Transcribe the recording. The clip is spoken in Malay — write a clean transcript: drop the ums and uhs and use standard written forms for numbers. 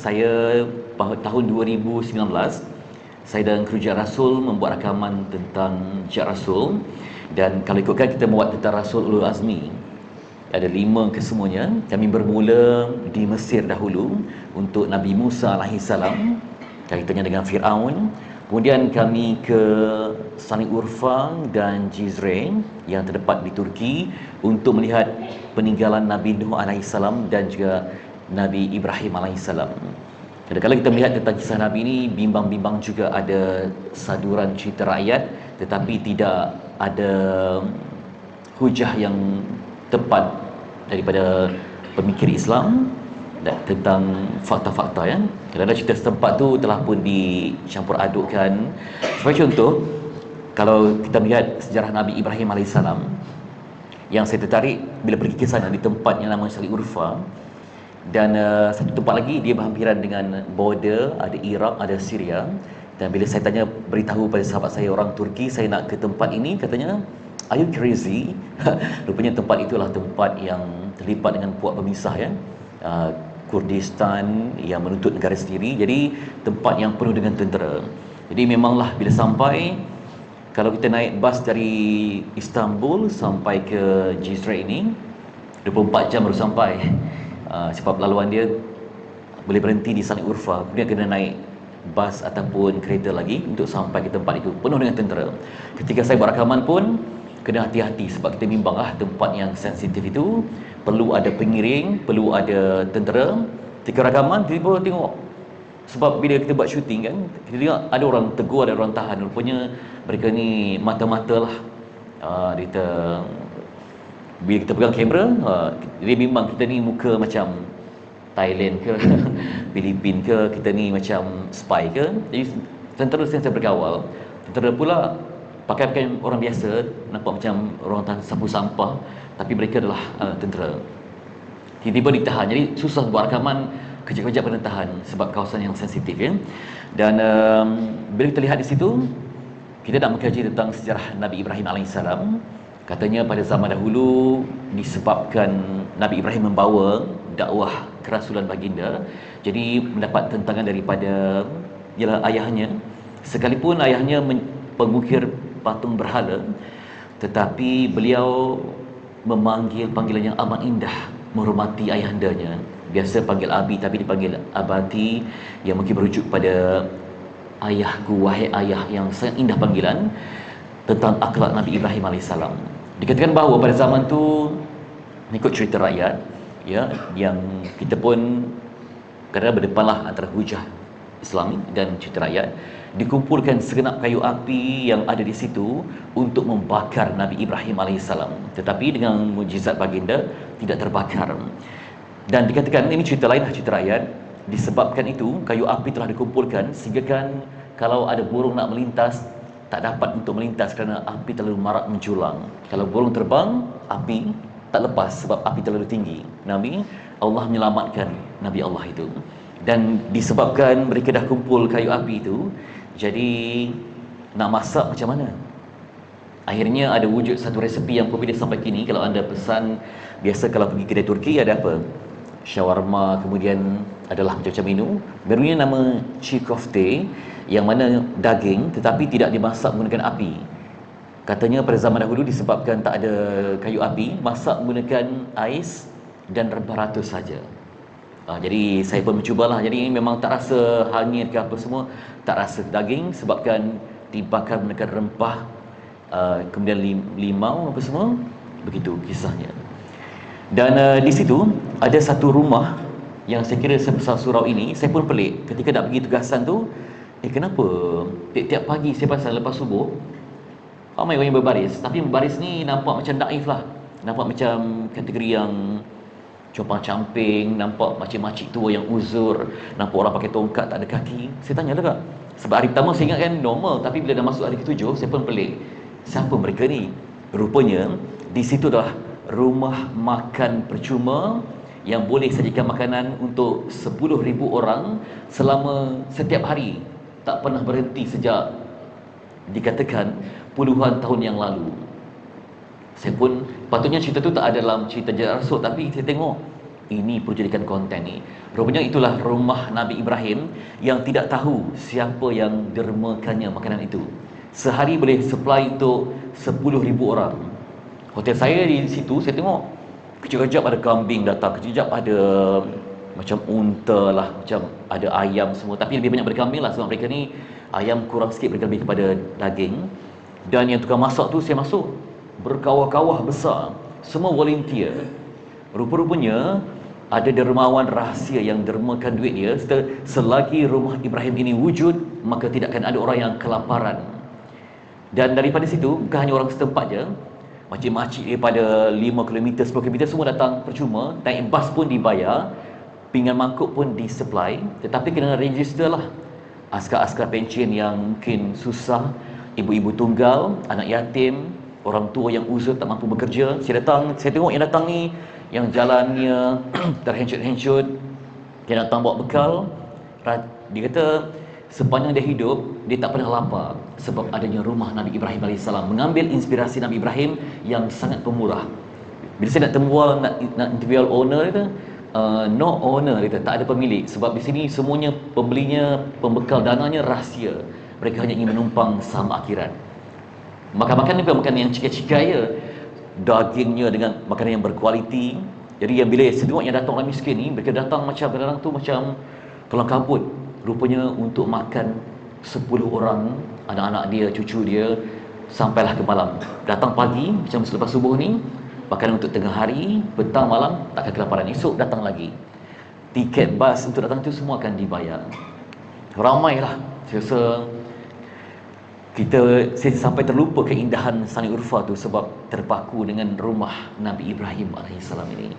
Saya tahun 2019 saya dan kru Jejak Rasul membuat rakaman tentang Jejak Rasul. Dan kalau ikutkan kita buat tentang Rasul Ulul Azmi, ada 5 kesemuanya. Kami bermula di Mesir dahulu untuk Nabi Musa alaihissalam, kaitannya dengan Fir'aun. Kemudian kami ke Sani Urfa dan Cizre yang terdapat di Turki untuk melihat peninggalan Nabi Nuh alaihissalam dan juga Nabi Ibrahim alaihissalam. Kadang-kadang kita melihat tentang kisah Nabi ini, bimbang-bimbang juga ada saduran cerita rakyat, tetapi tidak ada hujah yang tepat daripada pemikir Islam tentang fakta-fakta ya. Kadang-kadang cerita setempat tu telah pun dicampur adukkan. Sebagai contoh, kalau kita melihat sejarah Nabi Ibrahim alaihissalam, yang saya tertarik bila pergi ke sana di tempat yang nama Sali Urfa. Dan satu tempat lagi dia berhampiran dengan border, ada Iraq, ada Syria. Dan bila saya tanya, beritahu pada sahabat saya orang Turki, saya nak ke tempat ini, katanya, are you crazy? Rupanya tempat itulah tempat yang terlibat dengan puak pemisah ya, Kurdistan yang menuntut negara sendiri. Jadi tempat yang penuh dengan tentera. Jadi memanglah bila sampai, kalau kita naik bas dari Istanbul sampai ke Cizre ini 24 jam baru sampai. Sebab laluan dia boleh berhenti di Sani Urfa, kemudian kena naik bas ataupun kereta lagi untuk sampai ke tempat itu, penuh dengan tentera. Ketika saya buat rakaman pun kena hati-hati, sebab kita bimbang tempat yang sensitif itu perlu ada pengiring, perlu ada tentera. Ketika rakaman tiba-tiba tengok, sebab bila kita buat syuting kan, kita tengok ada orang tegur, ada orang tahan. Rupanya mereka ni mata-mata lah. Dia bila kita pegang kamera, dia memang kita ni muka macam Thailand ke Filipin ke, kita ni macam spy ke. Jadi tentera sentiasa berkawal. Tentera pula pakaian orang biasa, nampak macam orang sapu sampah, tapi mereka adalah tentera. Tiba-tiba ditahan. Jadi susah buat rakaman, kejap-kejap kena tahan sebab kawasan yang sensitif ya. Dan bila kita lihat di situ, kita nak mengkaji tentang sejarah Nabi Ibrahim alaihissalam. Katanya pada zaman dahulu disebabkan Nabi Ibrahim membawa dakwah kerasulan baginda, jadi mendapat tentangan daripada ayahnya. Sekalipun ayahnya pengukir patung berhala, tetapi beliau memanggil panggilan yang amat indah, menghormati ayahandanya. Biasa panggil Abi, tapi dipanggil Abati, yang mungkin merujuk pada ayahku, wahai ayah, yang sangat indah panggilan tentang akhlak Nabi Ibrahim alaihissalam. Dikatakan bahawa pada zaman tu, ikut cerita rakyat ya, yang kita pun kadang berdepanlah antara hujah Islami dan cerita rakyat, dikumpulkan segenap kayu api yang ada di situ untuk membakar Nabi Ibrahim alaihissalam. Tetapi dengan mujizat baginda tidak terbakar. Dan dikatakan, ini cerita lain, cerita rakyat, disebabkan itu kayu api telah dikumpulkan sehingga kan kalau ada burung nak melintas, tak dapat untuk melintas kerana api terlalu marak menjulang. Kalau burung terbang, api tak lepas sebab api terlalu tinggi. Allah menyelamatkan Nabi Allah itu. Dan disebabkan mereka dah kumpul kayu api itu, jadi nak masak macam mana? Akhirnya ada wujud satu resepi yang popular sampai kini. Kalau anda pesan, biasa kalau pergi kedai Turki ada apa? Shawarma, kemudian adalah macam-macam menu. Barunya nama Chikofte, yang mana daging tetapi tidak dimasak menggunakan api. Katanya pada zaman dahulu disebabkan tak ada kayu api, masak menggunakan ais dan rempah ratus saja. Jadi saya pun mencubalah. Jadi memang tak rasa hangit ke apa semua, tak rasa daging sebabkan dibakar menggunakan rempah, kemudian limau apa semua. Begitu kisahnya. Dan di situ ada satu rumah yang saya kira sebesar surau ini. Saya pun pelik ketika nak pergi tugasan tu, kenapa tiap-tiap pagi saya pasal lepas subuh ramai orang yang berbaris, tapi berbaris ni nampak macam naif lah, nampak macam kategori yang compang camping, nampak macam makcik tua yang uzur, nampak orang pakai tongkat tak ada kaki. Saya tanya lah kak, sebab hari pertama saya ingat kan normal, tapi bila dah masuk hari ke-7 saya pun pelik, siapa mereka ni? Rupanya di situ dah rumah makan percuma yang boleh sajikan makanan untuk 10,000 orang selama setiap hari, tak pernah berhenti sejak dikatakan puluhan tahun yang lalu. Saya pun, patutnya cerita tu tak ada dalam cerita Jejak Rasul, tapi saya tengok Ini perlu jadikan konten ni. Rupanya itulah rumah Nabi Ibrahim yang tidak tahu siapa yang dermakannya makanan itu. Sehari boleh supply untuk 10,000 orang. Hotel saya di situ, saya tengok kejap-kejap ada kambing datang, kejap ada macam unta lah, macam ada ayam semua. Tapi lebih banyak pada kambing lah, sebab mereka ni ayam kurang sikit, mereka lebih kepada daging. Dan yang tukang masak tu, saya masuk berkawah-kawah besar, semua volunteer. Rupa-rupanya ada dermawan rahsia yang dermakan duit dia. Selagi rumah Ibrahim ini wujud, maka tidak akan ada orang yang kelaparan. Dan daripada situ, bukan hanya orang setempat je, makcik-makcik daripada 5km, 10km semua datang percuma. Naik bas pun dibayar, pinggan mangkuk pun disupply. Tetapi kena register lah askar-askar pencen yang mungkin susah, ibu-ibu tunggal, anak yatim, orang tua yang uzur tak mampu bekerja. Saya tengok yang datang ni, yang jalannya terhencut-hencut, yang datang bawa bekal. Dia kata sepanjang dia hidup, dia tak pernah lapar sebab adanya rumah Nabi Ibrahim AS. Mengambil inspirasi Nabi Ibrahim yang sangat pemurah. Bila saya nak tembual, nak interview owner, dia kata no owner, dia kata tak ada pemilik. Sebab di sini semuanya pembelinya, pembekal dananya rahsia. Mereka hanya ingin menumpang saham akhirat. Makan-makan ni bukan makan yang cikai-cikai je, dagingnya dengan makanan yang berkualiti. Jadi yang bila sedut yang datang orang miskin ni, mereka datang macam kadang-kadang tu macam kelang kabut, rupanya untuk makan 10 orang, anak-anak dia, cucu dia, sampailah ke malam. Datang pagi macam selepas subuh ni, makanan untuk tengah hari, petang, malam, takkan kelaparan. Esok datang lagi. Tiket bas untuk datang tu semua akan dibayar. Ramailah. Saya rasa saya sampai terlupa keindahan Sani Urfa tu sebab terpaku dengan rumah Nabi Ibrahim AS ini.